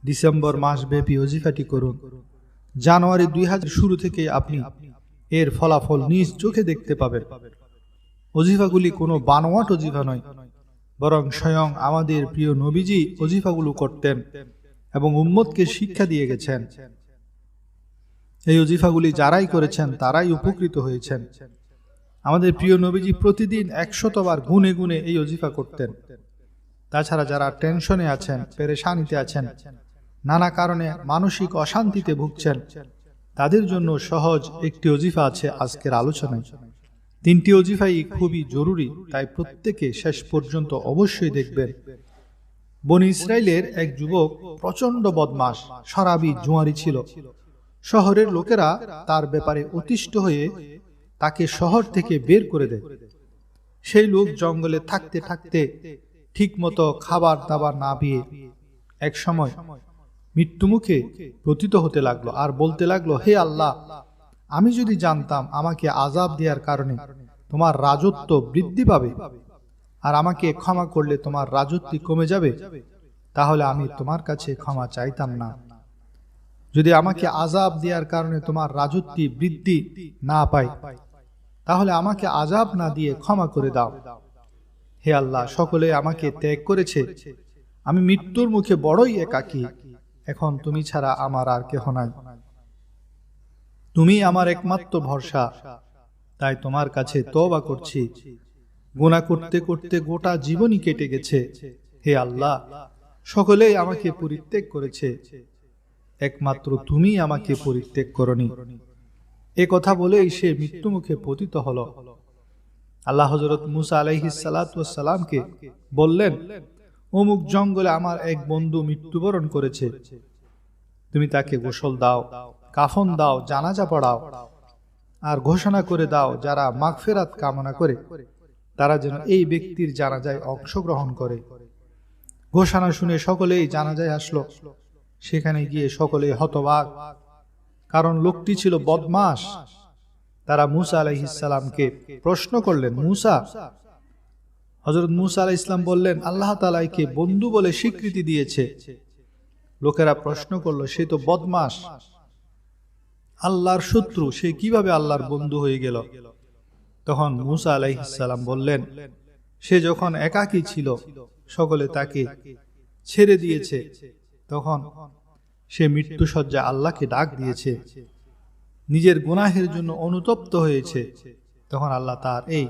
December মাসব্যাপী ওজিফাটি করুন। জানুয়ারি 2000 শুরু থেকে আপনি এর ফলাফল নিজ চোখে দেখতে পাবেন। ওজিফাগুলি কোনো বানোয়াট ওজিফা নয়, বরং স্বয়ং আমাদের প্রিয় নবীজি ওজিফাগুলো করতেন এবং উম্মতকে শিক্ষা দিয়ে গেছেন। এই ওজিফাগুলি যারাই করেছেন তারাই উপকৃত হয়েছেন। আমাদের প্রিয় নবীজি প্রতিদিন 100 বার গুনে গুনে এই ওজিফা করতেন। তাছাড়া যারা টেনশনে আছেন, পেরেশানিতে আছেন, নানা কারণে মানসিক অশান্তিতে ভুগছেন, তাদের জন্য সহজ একটি ওজিফা আছে আজকের আলোচনায়। 3টি ওজিফাই খুবই জরুরি, তাই প্রত্যেকে শেষ পর্যন্ত অবশ্যই দেখবেন। বনি ইসরাইলের এক যুবক প্রচন্ড বদমাশ, শরাবি, জুয়ারি ছিল। শহরের লোকেরা তার ব্যাপারে অতিষ্ঠ হয়ে তাকে শহর থেকে বের করে দেয়। সেই লোক জঙ্গলে থাকতে থাকতে ঠিকমতো খাবার দাবার না পেয়ে এক সময় মৃত্যুমুখে পতিত হতে লাগলো আর বলতে লাগলো, হে আল্লাহ, আমি যদি জানতাম আমাকে আযাব দেওয়ার কারণে তোমার রাজত্ব বৃদ্ধি পাবে আর আমাকে ক্ষমা করলে তোমার রাজত্ব কমে যাবে, তাহলে আমি তোমার কাছে ক্ষমা চাইতাম না। যদি আমাকে আযাব দেওয়ার কারণে তোমার রাজত্ব বৃদ্ধি না পাই, তাহলে আমাকে আযাব না দিয়ে ক্ষমা করে দাও। হে আল্লাহ, সকলে আমাকে ত্যাগ করেছে, আমি মৃত্যুর মুখে বড়ই একাকী, এখন তুমি ছাড়া আমার আর কেহ নাই, তুমি আমার একমাত্র ভরসা, তাই তোমার কাছে তওবা করছি। গুনাহ করতে করতে গোটা জীবনই কেটে গেছে। হে আল্লাহ, সকলেই আমাকে পরিত্যাগ করেছে, একমাত্র তুমি আমাকে পরিত্যাগ করনি। এ কথা বলেই সে মৃত্যুমুখে পতিত হলো। আল্লাহ হযরত মুসা আলাইহিস সালাতু ওয়াস সালামকে বললেন, অমুক জঙ্গলে আমার এক বন্ধু মৃত্যুবরণ করেছে, তুমি তাকে গোসল দাও, কাফন দাও, জানাজা পড়াও আর ঘোষণা করে দাও যারা মাগফিরাত কামনা করে তারা যেন এই ব্যক্তির জানাজায় অংশগ্রহণ করে। ঘোষণা শুনে সকলেই জানাজায় আসলো। সেখানে গিয়ে সকলেই হতবাক, কারণ লোকটি ছিল বদমাশ। তারা মুসা আলাইহিস সালামকে প্রশ্ন করলেন, মুসা, হযরত মুসা আলাইহিস সালাম বললেন, আল্লাহ তাআলা একে বন্ধু বলে স্বীকৃতি দিয়েছে। লোকেরা প্রশ্ন করলো, সে তো বদমাশ, আল্লাহর শত্রু, সে কিভাবে আল্লাহর বন্ধু হয়ে গেল? তখন মুসা আলাইহিস সালাম বললেন, সে যখন একাকী ছিল সকলে তাকে ছেড়ে দিয়েছে, তখন সে মৃত্যুশয্যা আল্লাহকে ডাক দিয়েছে, নিজের গুনাহের জন্য অনুতপ্ত হয়েছে। তখন আল্লাহ তার এই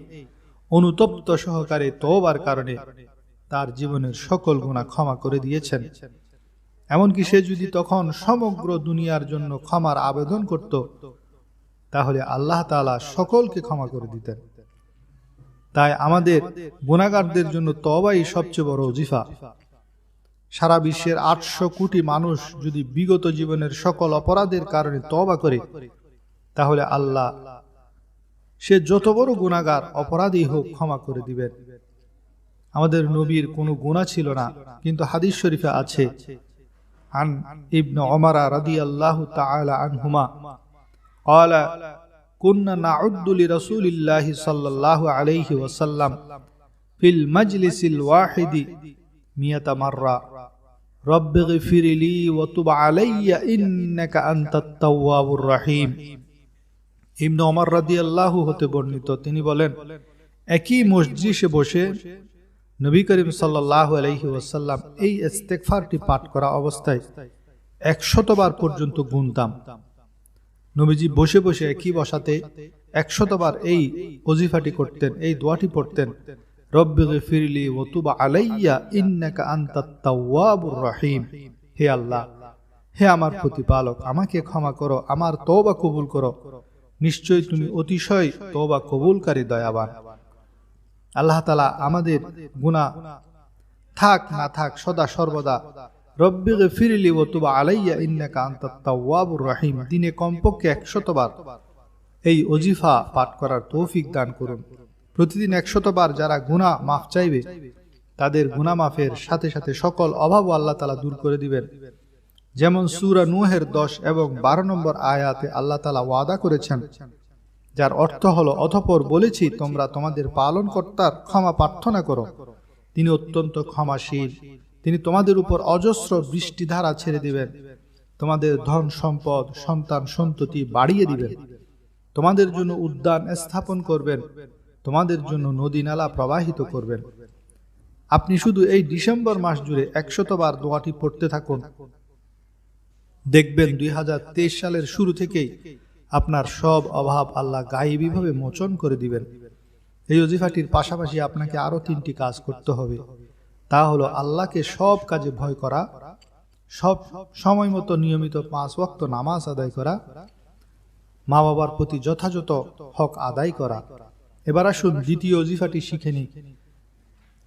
অনুতপ্ত সহকারে তওবার কারণে তার জীবনের সকল গুনাহ ক্ষমা করে দিয়েছেন। এমনকি সে যদি তখন সমগ্র দুনিয়ার জন্য ক্ষমার আবেদন করত, তাহলে আল্লাহ তাআলা সকলকে ক্ষমা করে দিতেন। তাই আমাদের গুনাহগারদের জন্য তওবাই সবচেয়ে বড় ওজিফা। সারা বিশ্বের 800 কোটি মানুষ যদি বিগত জীবনের সকল অপরাধের কারণে তওবা করে, তাহলে আল্লাহ সে যত বড় গুনাহগার অপরাধী হোক ক্ষমা করে দিবেন। আমাদের নবীর কোনো গুনাহ ছিল না, কিন্তু হাদিস শরীফে আছে, আন ইবনে ওমর রাদিয়াল্লাহু তাআলা আনহুমা قال كنا نعد لرسول الله صلى الله عليه وسلم في المجلس الواحد 100 مرة رب اغفر لي وتب علي إنك أنت التواب الرحيم। ইবনে ওমর রাদিয়াল্লাহু হতে বর্ণিত, তিনি বলেন, একই মজলিসে বসে নবী করিম সাল্লাল্লাহু আলাইহি ওয়াসাল্লাম এই ইস্তেগফারটি পাঠ করা অবস্থায় 100 বার পর্যন্ত গুনতাম। নবীজি বসে বসে একই বসাতে 100 বার এই ওজিফাটি করতেন, এই দোয়াটি পড়তেন, রব্বি গফিরলি ওয়া তুব আলাইয়া ইন্নাকা আনতাত তাওয়াবুর রহিম। হে আল্লাহ, হে আমার প্রতিপালক, আমাকে ক্ষমা করো, আমার তওবা কবুল করো, নিশ্চয়ই তুমি অতিশয় তওবা কবুলকারী দয়াবান। আল্লাহ তাআলা আমাদের গুনাহ থাক না থাক সদা সর্বদা রব্বি গফিরলি ওয়া তুব আলাইয়া ইন্নাকা আনতাত তাওয়াবুর রহিম দিনে কমপক্ষে 100 বার এই ওজিফা পাঠ করার তৌফিক দান করুন। প্রতিদিন 100 বার যারা গুনাহ মাফ চাইবে, তাদের গুনাহ মাফের সাথে সাথে সকল অভাব আল্লাহ তাআলা দূর করে দিবেন। যেমন সূরা নূহের 10 এবং 12 নম্বর আয়াতে আল্লাহ তাআলা ওয়াদা করেছেন, যার অর্থ হলো, অতঃপর বলেছি তোমরা তোমাদের পালনকর্তার ক্ষমা প্রার্থনা করো, তিনি অত্যন্ত ক্ষমাশীল, তিনি তোমাদের উপর অজস্র বৃষ্টিধারা ছেড়ে দিবেন, তোমাদের ধন সম্পদ সন্তান সন্ততি বাড়িয়ে দিবেন, তোমাদের জন্য উদ্যান স্থাপন করবেন, তোমাদের জন্য নদী নালা প্রবাহিত করবেন। আপনি শুধু এই ডিসেম্বর মাস জুড়ে 100 বার দোয়াটি পড়তে থাকুন, দেখবেন 2023 সালের শুরু থেকেই আপনার সব অভাব আল্লাহ গায়েবীভাবে মোচন করে দিবেন। এই ওজিফাটির পাশাপাশি আপনাকে আরো 3টি কাজ করতে হবে। তা হলো আল্লাহকে সব কাজে ভয় করা, সব সময় মতো নিয়মিত 5 ওয়াক্ত নামাজ আদায় করা, মা বাবার প্রতি যথাযথ হক আদায় করা। এবার আসুন দ্বিতীয় ওজিফাটি শিখে নিই।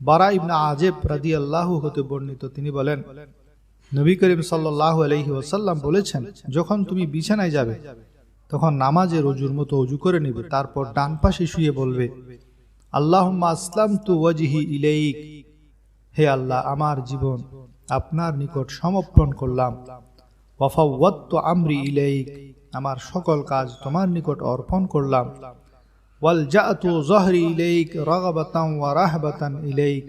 বারা ইবনে আজেব রাদিয়াল্লাহু হতে বর্ণিত, তিনি বলেন, নবী করিম সাল্লাল্লাহু আলাইহি ওয়াসাল্লাম বলেছেন, যখন তুমি বিছানায় যাবে তখন নামাজের ওযুর মতো ওযু করে নেবে, তারপর ডান পাশে শুয়ে বলবে, আল্লাহুম্মা আসলামতু ওয়াজহি ইলাইক, হে আল্লাহ, আমার জীবন আপনার নিকট সমর্পণ করলাম। ওয়া ফাওয়াদতু আমরি ইলাইক, আমার সকল কাজ তোমার নিকট অর্পণ করলাম। ওয়াল জাআতু যহরি ইলাইক রাগাবাতান ওয়া রাহবাতান ইলাইক,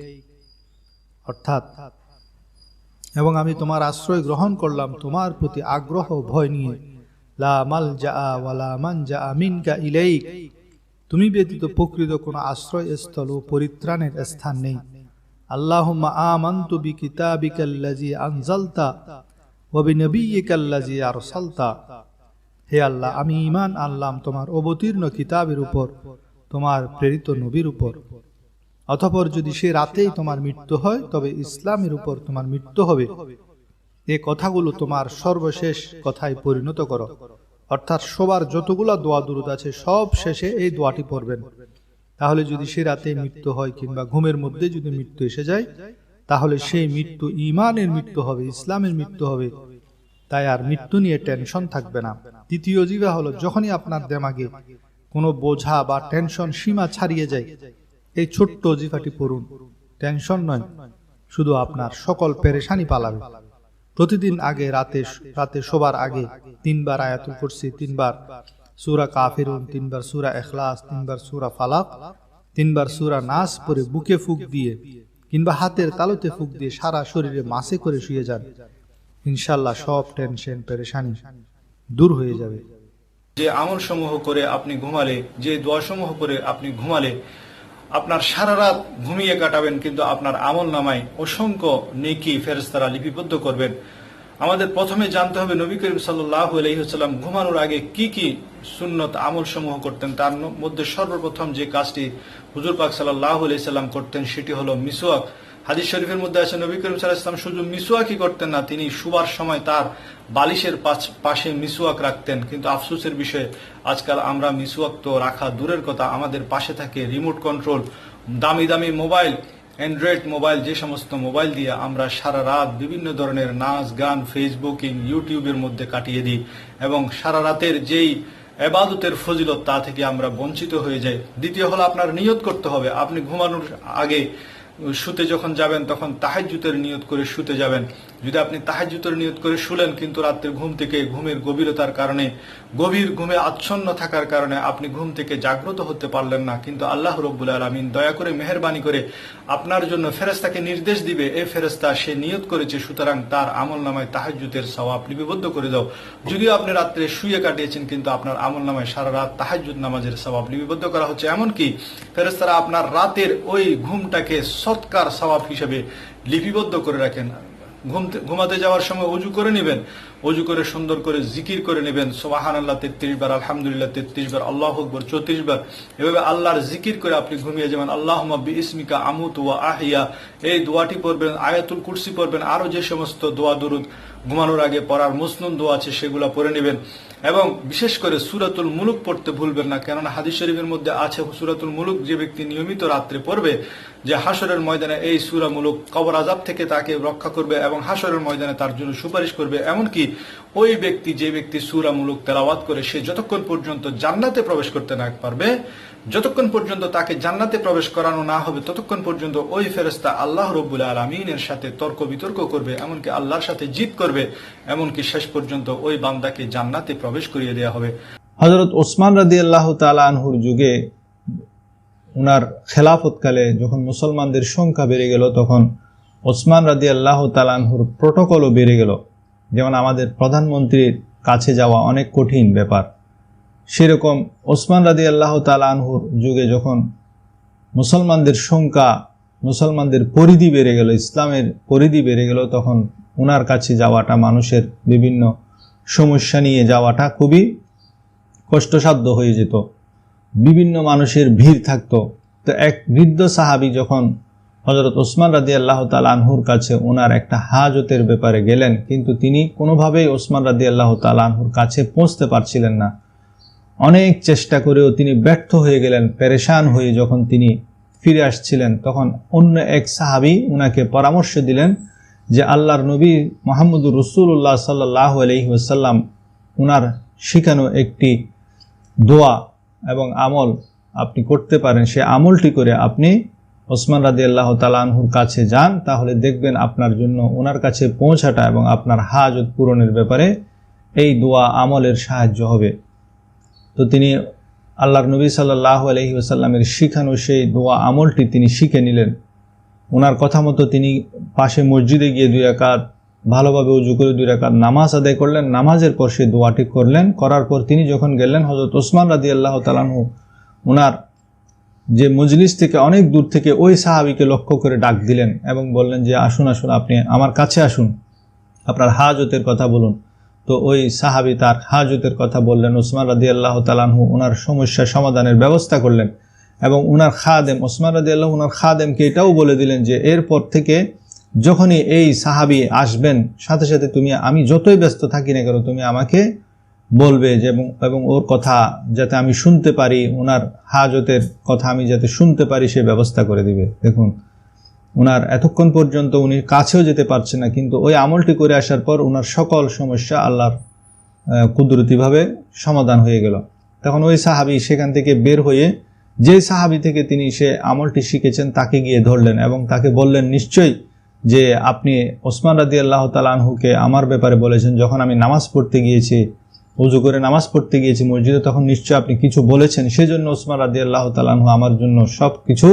অর্থাৎ এবং আমি তোমার আশ্রয় গ্রহণ করলাম তোমার প্রতি আগ্রহ ভয় নিয়ে। লা মালজা ওয়ালা মানজা মিনকা ইলাইক, তুমি ব্যতীত প্রকৃত কোনো আশ্রয়স্থল ও পরিত্রাণের স্থান নেই। আল্লাহুম্মা আমানতু বিকিতাবিকাল্লাযী আনজালতা ওয়া বিনবিয়্যিকাল্লাযী আরসালতা, হে আল্লাহ, আমি ঈমান আনলাম তোমার অবতীর্ণ কিতাবের উপর, তোমার প্রেরিত নবীর উপর। অতঃপর যদি সে রাতেই তোমার মৃত্যু হয় তবে ইসলামের উপর তোমার মৃত্যু হবে। এই কথাগুলো তোমার সর্বশেষ কথায় পরিণত করো, অর্থাৎ সবার যতগুলা দোয়া দুরূদ আছে সব শেষে এই দোয়াটি পড়বেন। তাহলে যদি সে রাতে মৃত্যু হয় কিংবা ঘুমের মধ্যে যদি মৃত্যু এসে যায়, তাহলে সেই মৃত্যু ঈমানের মৃত্যু হবে, ইসলামের মৃত্যু হবে। তাই আর মৃত্যু নিয়ে টেনশন থাকবে না। তৃতীয় ওজিফা হলো, যখনই আপনার দেমাগে কোনো বোঝা বা টেনশন সীমা ছাড়িয়ে যায়, এই ছোট্ট ওজিফাটি পড়ুন। টেনশন নয়, শুধু আপনার সকল পেরেশানি পালাবে। প্রতিদিন আগে রাতে শোবার আগে 3 বার আয়াতুল কুরসি, 3 বার সূরা কাফিরুন, 3 বার সূরা ইখলাস, 3 বার সূরা ফালাক, 3 বার সূরা নাস পড়ে বুকে ফুঁক দিয়ে কিংবা হাতের তালুতে ফুঁক দিয়ে সারা শরীরে মাসে করে শুয়ে যান। ইনশাআল্লাহ সব টেনশন পেরেশানি দূর হয়ে যাবে। যে আমল সমূহ করে আপনি ঘুমালে, যে দোয়া সমূহ করে আপনি ঘুমালে, আপনার সারা রাত ঘুমিয়ে কাটাবেন, কিন্তু আপনার আমল নামায় অসংখ্য নেকি ফেরেশতারা লিপিবদ্ধ করবেন। আমাদের প্রথমে জানতে হবে নবী করিম সাল্লাল্লাহু আলাইহি ওয়াসাল্লাম ঘুমানোর আগে কি কি সুন্নত আমল সমূহ করতেন। তার মধ্যে সর্বপ্রথম যে কাজটি হুজুর পাক সাল্লাল্লাহু আলাইহি সাল্লাম করতেন সেটি হলো মিসওয়াক। হাদিস শরীফের মধ্যে আছে নবী করিম সাল্লাল্লাহু আলাইহি ওয়াসাল্লাম শুধু মিসওয়াকই করতেন না, তিনি শুবার সময় তার বালিশের পাশে মিসওয়াক রাখতেন। কিন্তু আফসোসের বিষয়, আজকাল আমরা মিসওয়াক তো রাখা দূরের কথা, আমাদের পাশে থাকে রিমোট কন্ট্রোল দামি দামি মোবাইল, অ্যান্ড্রয়েড মোবাইল, যে সমস্ত মোবাইল দিয়ে আমরা সারা রাত বিভিন্ন ধরনের নাচ গান, ফেসবুকিং, ইউটিউবের মধ্যে কাটিয়ে দিই এবং সারা রাতের যেই ইবাদতের ফজিলত তা থেকে আমরা বঞ্চিত হয়ে যাই। দ্বিতীয় হলো আপনার নিয়ত করতে হবে। আপনি ঘুমানোর আগে শুতে যখন যাবেন তখন তাহাজ্জুদের নিয়ত করে শুতে যাবেন। যদি আপনি তাহাজ্জুদের নিয়ত করে শুলেন কিন্তু রাতের ঘুম থেকে ঘুমের গভীরতার কারণে, গভীর ঘুমে আচ্ছন্ন থাকার কারণে আপনি ঘুম থেকে জাগ্রত হতে পারলেন না, কিন্তু আল্লাহ রাব্বুল আলামিন দয়া করে মেহেরবানি করে আপনার জন্য ফেরেশতাকে নির্দেশ দিবে, এই ফেরেশতা সে নিয়ত করেছে, সুতরাং তার আমলনামায় তাহাজ্জুদের সওয়াব লিপিবদ্ধ করে দাও। যদিও আপনি রাত্রে শুয়ে কাটিয়েছেন কিন্তু আপনার আমলনামায় সারা রাত তাহাজ্জুদ নামাজের সওয়াব লিপিবদ্ধ করা হচ্ছে। এমনকি ফেরেশতারা আপনার রাতের ওই ঘুমটাকে সৎকার সওয়াব হিসেবে লিপিবদ্ধ করে রাখেন। ঘুমাতে যাওয়ার সময় ওযু করে নেবেন, ওযু করে সুন্দর করে জিকির করে নেবেন, সুবহানাল্লাহ 33 বার, আলহামদুলিল্লাহ 33 বার, আল্লাহু আকবার 34 বার। এভাবে আল্লাহর জিকির করে আপনি ঘুমিয়ে যাবেন। আল্লাহুম্মা বিইসমিকা আমুতু ওয়া আহইয়া, এই দোয়াটি পড়বেন, আয়াতুল কুরসি পড়বেন, আরো যে সমস্ত দোয়া দুরুদ ঘুমানোর আগে পড়ার মুসনুন দোয়া আছে সেগুলো পড়ে নেবেন। এবং বিশেষ করে সূরাতুল মুলুক পড়তে ভুলবেন না, কেননা হাদিস শরীফের মধ্যে আছে সূরাতুল মুলুক যে ব্যক্তি নিয়মিত রাত্রে পড়বে, যে হাসরের ময়দানে এই সূরা মুলুক কবর আযাব থেকে তাকে রক্ষা করবে এবং হাসরের ময়দানে তার জন্য সুপারিশ করবে। এমনকি ওই ব্যক্তি, যে ব্যক্তি সূরা মুলুক তেলাওয়াত করে, সে যতক্ষণ পর্যন্ত জান্নাতে প্রবেশ করতে না পারবে, যতক্ষণ পর্যন্ত তাকে জান্নাতে প্রবেশ করানো না হবে, ততক্ষণ পর্যন্ত ওই ফেরেশতা আল্লাহ রাব্বুল আলামিনের সাথে তর্ক বিতর্ক করবে, এমনকি আল্লাহর সাথে জিদ করবে, এমনকি শেষ পর্যন্ত ওই বান্দাকে জান্নাতে প্রবেশ করিয়ে দেওয়া হবে। হযরত ওসমান রাদিয়াল্লাহু তাআলা আনহুর যুগে, উনার খেলাফতকালে যখন মুসলমানদের সংখ্যা বেড়ে গেল, তখন ওসমান রাদিয়াল্লাহু তাআলা আনহুর প্রোটোকলও বেড়ে গেল। যেমন আমাদের প্রধানমন্ত্রীর কাছে যাওয়া অনেক কঠিন ব্যাপার, সেরকম ওসমান রাদিয়াল্লাহু তাআলা আনহুর যুগে যখন মুসলমানদের সংখ্যা, মুসলমানদের পরিধি বেড়ে গেল, ইসলামের পরিধি বেড়ে গেল, তখন ওনার কাছে যাওয়াটা, মানুষের বিভিন্ন সমস্যা নিয়ে যাওয়াটা খুবই কষ্টসাধ্য হয়ে যেত। বিভিন্ন মানুষের ভিড় থাকতো। তো এক বৃদ্ধ সাহাবী যখন হযরত ওসমান রাদিয়াল্লাহু তাআলা আনহুর কাছে ওনার একটা হাজতের ব্যাপারে গেলেন, কিন্তু তিনি কোনোভাবেই ওসমান রাদিয়াল্লাহু তাআলা আনহুর কাছে পৌঁছতে পারছিলেন না। অনেক চেষ্টা করেও তিনি ব্যর্থ হয়ে গেলেন। পেরেশান হয়ে যখন তিনি ফিরে আসছিলেন, তখন অন্য এক সাহাবী উনাকে পরামর্শ দিলেন যে আল্লাহর নবী মুহাম্মদুর রাসূলুল্লাহ সাল্লাল্লাহু আলাইহি ওয়াসাল্লাম উনার শিখানো একটি দোয়া এবং আমল আপনি করতে পারেন। সে আমলটি করে আপনি ওসমান রাদিয়াল্লাহু তাআলা আনহুর কাছে যান, তাহলে দেখবেন আপনার জন্য ওনার কাছে পৌঁছাটা এবং আপনার হাজত পূরণের ব্যাপারে এই দোয়া আমলের সাহায্য হবে। তো তিনি আল্লাহর নবী সাল্লাল্লাহু আলাইহি ওয়াসাল্লামের শিখানো সেই দোয়া আমলটি তিনি শিখে নিলেন। ওনার কথা মতো তিনি পাশে মসজিদে গিয়ে 2 রাকাত ভালোভাবে ওযু করে 2 রাকাত নামাজ আদায় করলেন। নামাজের পর সেই দোয়াটি করলেন। করার পর তিনি যখন গেলেন, হযরত ওসমান রাদিয়াল্লাহু তাআলা আনহু ওনার যে মজলিস থেকে অনেক দূর থেকে ওই সাহাবীকে লক্ষ্য করে ডাক দিলেন এবং বললেন যে আসুন আসুন, আপনি আমার কাছে আসুন, আপনার হাজতের কথা বলুন। তো ওই সাহাবী তার হাজতের কথা বললেন। ওসমান রাদিয়াল্লাহু তাআলা আনহু ওনার সমস্যা সমাধানের ব্যবস্থা করলেন এবং ওনার খাদেম, ওসমান রাদিয়াল্লাহু ওনার খাদেমকে এটাও বলে দিলেন যে এরপর থেকে যখনই এই সাহাবী আসবেন, সাথে সাথে আমি যতই ব্যস্ত থাকি না কেন, তুমি আমাকে বলবে যে এবং ওর কথা যাতে আমি শুনতে পারি, ওনার হাজতের কথা আমি যাতে শুনতে পারি সে ব্যবস্থা করে দিবে। দেখুন, ওনার এতক্ষণ পর্যন্ত উনি কাছেও যেতে পারছেন না, কিন্তু ওই আমলটি করে আসার পর ওনার সকল সমস্যা আল্লাহর কুদরতিভাবে সমাধান হয়ে গেল। তখন ওই সাহাবী সেখান থেকে বের হয়ে যে সাহাবী থেকে তিনি সে আমলটি শিখেছেন তাকে গিয়ে ধরলেন এবং তাকে বললেন, নিশ্চয়ই যে আপনি ওসমান রাদিয়াল্লাহু তাআলা আনহুকে আমার ব্যাপারে বলেছেন, যখন আমি নামাজ পড়তে গিয়েছি, ওযু করে নামাজ পড়তে গিয়েছি মসজিদে, তখন নিশ্চয়ই আপনি কিছু বলেছেন, সেজন্য ওসমান রাদিয়াল্লাহু তাআলা আনহু আমার জন্য সব কিছু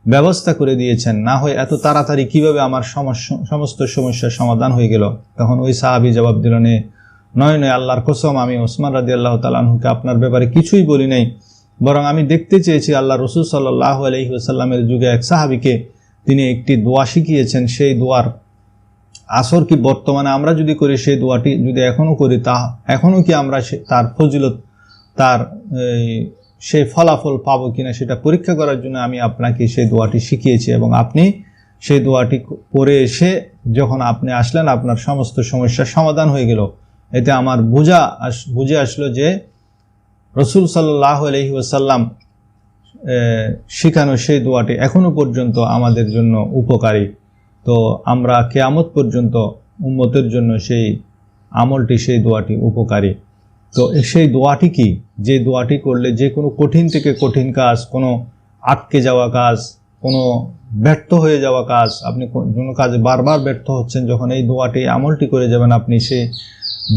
ব্যবস্থা করে দিয়েছেন, না হয় এত তাড়াতাড়ি কিভাবে আমার সমস্ত সমস্যার সমাধান হয়ে গেল। তখন ওই সাহাবী জবাব দিল, নয় নয়, আল্লাহর কসম, আমি ওসমান রাদিয়াল্লাহু তাআলা আনহুকে আপনার ব্যাপারে কিছুই বলি নাই, বরং আমি দেখতে চেয়েছি আল্লাহ রাসূল সাল্লাল্লাহু আলাইহি ওয়াসাল্লামের যুগে এক সাহাবীকে তিনি একটি দোয়া শিখিয়েছেন, সেই দোয়ার আসর কি বর্তমানে আমরা যদি করি, সেই দোয়াটি যদি এখনও করি, তা এখনও কি আমরা তার ফজিলত, তার সেই ফলাফল পাবো কিনা সেটা পরীক্ষা করার জন্য আমি আপনাকে সেই দোয়াটি শিখিয়েছি এবং আপনি সেই দোয়াটি পড়ে এসে যখন আপনি আসলেন, আপনার সমস্ত সমস্যার সমাধান হয়ে গেল। এতে আমার বুঝে আসলো যে রাসূল সাল্লাল্লাহু আলাইহি ওয়াসাল্লাম শিখানো সেই দোয়াটি এখনো পর্যন্ত আমাদের জন্য উপকারী। তো আমরা কিয়ামত পর্যন্ত উম্মতের জন্য সেই আমলটি, সেই দোয়াটি উপকারী। তো সেই দোয়াটি কি, যে দোয়াটি করলে যে কোনো কঠিন থেকে কঠিন কাজ, কোনো আটকে যাওয়া কাজ, কোনো ব্যর্থ হয়ে যাওয়া কাজ, আপনি কোনো কাজে বারবার ব্যর্থ হচ্ছেন, যখন এই দোয়াটি আমলটি করে যাবেন, আপনি সেই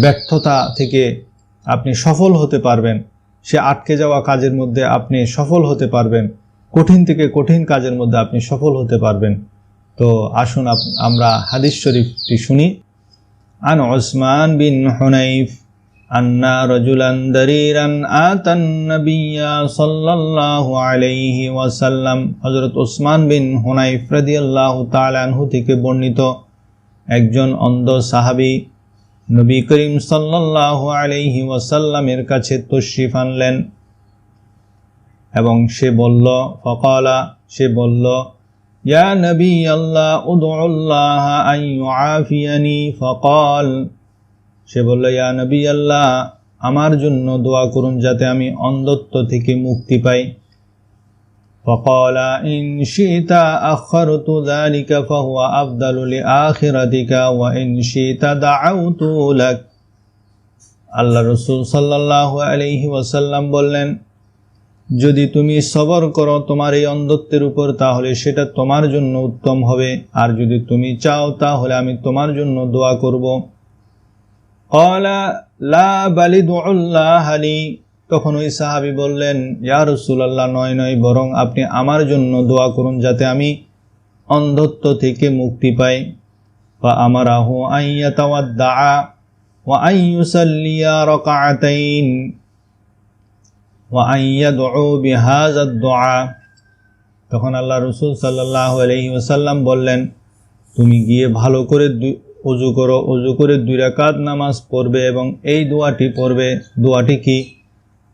ব্যর্থতা থেকে আপনি সফল হতে পারবেন। সে আটকে যাওয়া কাজের মধ্যে আপনি সফল হতে পারবেন, কঠিন থেকে কঠিন কাজের মধ্যে আপনি সফল হতে পারবেন। তো আসুন আমরা হাদিস শরীফটি শুনি। আন উসমান বিন হুনাইফ আন্না রাজুলান দারিরান আতান নাবিয়্যা সাল্লাল্লাহু আলাইহি ওয়াসাল্লাম। হযরত উসমান বিন হুনাইফ রাদিয়াল্লাহু তাআলা আনহু থেকে বর্ণিত, একজন অন্ধ সাহাবী নবী করিম সাল্লাল্লাহু আলাইহি ওয়াসাল্লামের কাছে তশরিফ আনলেন এবং সে বলল, ইয়া নবী আল্লাহ উদউল্লাহ আন ইউআফিয়ানি। ফাকাল, সে বলল, ইয়া নবী আল্লাহ, আমার জন্য দোয়া করুন যাতে আমি অন্ধত্ব থেকে মুক্তি পাই। ফাকালা ইন শিতা আখরতু যালিকা ফাহুয়া আফদালু লিআখিরাতিকা ওয়া ইন শিতা দাআউতু লাক। আল্লাহ রাসূল সাল্লাল্লাহু আলাইহি ওয়াসাল্লাম বললেন, যদি তুমি সবর করো তোমার এই অন্ধত্বের উপর, তাহলে সেটা তোমার জন্য উত্তম হবে, আর যদি তুমি চাও তাহলে আমি তোমার জন্য দোয়া করব। ক্বালা লা বালিদুল্লাহ লি। তখন ওই সাহাবী বললেন, ইয়া রাসূলুল্লাহ, নয় নয়, বরং আপনি আমার জন্য দোয়া করুন যাতে আমি অন্ধত্ব থেকে মুক্তি পায়। فأمره أن يتودع وأن يصلي ركعتين وأن يدعو بهذا الدعاء। তখন আল্লাহ রাসূল সাল্লাল্লাহু আলাইহি ওয়াসাল্লাম বললেন, তুমি গিয়ে ভালো করে ওযু করো, ওযু করে 2 রাকাত নামাজ পড়বে এবং এই দোয়াটি পড়বে। দোয়াটি কি?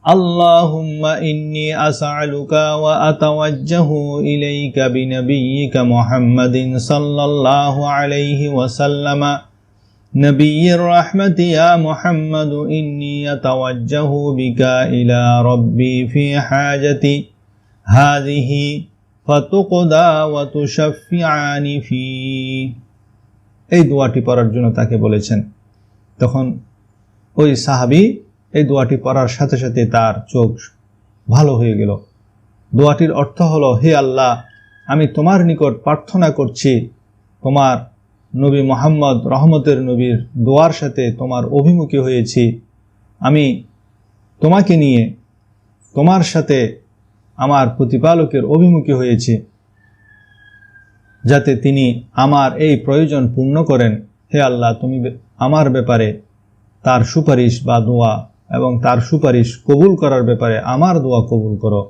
আল্লাহুম্মা ইন্নী আসআলুকা ওয়া আতাওয়াজ্জাহু ইলাইকা বিনাবিয়্যিকা মুহাম্মাদিন সাল্লাল্লাহু আলাইহি ওয়াসাল্লাম নবিয়্যির রাহমাতি ইয়া মুহাম্মাদু ইন্নী আতাওয়াজ্জাহু বিকা ইলা রাব্বি ফি হাজাতি হাযিহি ফাতুকদা ওয়া তুশাফিআনি ফি। এই দোয়াটি পড়ার জন্য তাকে বলেছেন। তখন ওই সাহাবী এই দোয়াটি পড়ার সাথে সাথে তার চোখ ভালো হয়ে গেল। দোয়াটির অর্থ হলো, হে আল্লাহ, আমি তোমার নিকট প্রার্থনা করছি, তোমার নবী মুহাম্মদ রহমতের নবীর দোয়ার সাথে তোমার অভিমুখী হয়েছি। আমি তোমাকে নিয়ে তোমার সাথে আমার প্রতিপালকের অভিমুখী হয়েছি, যাতে তিনি আমার এই প্রয়োজন পূর্ণ করেন। হে আল্লাহ, তুমি আমার ব্যাপারে তার সুপারিশ বা দোয়া এবং তার সুপারিশ কবুল করার ব্যাপারে আমার দোয়া কবুল করো।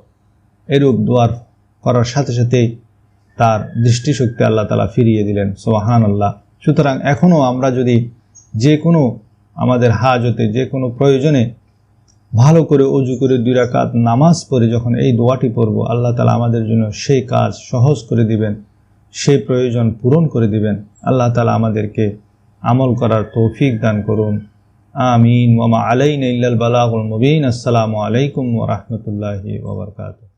এরূপ দোয়ার করার সাথে সাথেই তার দৃষ্টিশক্তি আল্লাহ তাআলা ফিরিয়ে দিলেন। সুবহানাল্লাহ। সুতরাং এখনও আমরা যদি যে কোনো আমাদের হাজতে, যে কোনো প্রয়োজনে ভালো করে ওযু করে 2 রাকাত নামাজ পড়ে যখন এই দোয়াটি পড়ব, আল্লাহ তাআলা আমাদের জন্য সেই কাজ সহজ করে দিবেন, সেই প্রয়োজন পূরণ করে দিবেন। আল্লাহ তাআলা আমাদেরকে আমল করার তৌফিক দান করুন। আমিন। ওয়া মা আলাইনা ইল্লাল বালাগুল মুবিন। আসসালামু আলাইকুম ওয়া রাহমাতুল্লাহি ওয়া বারাকাতুহু।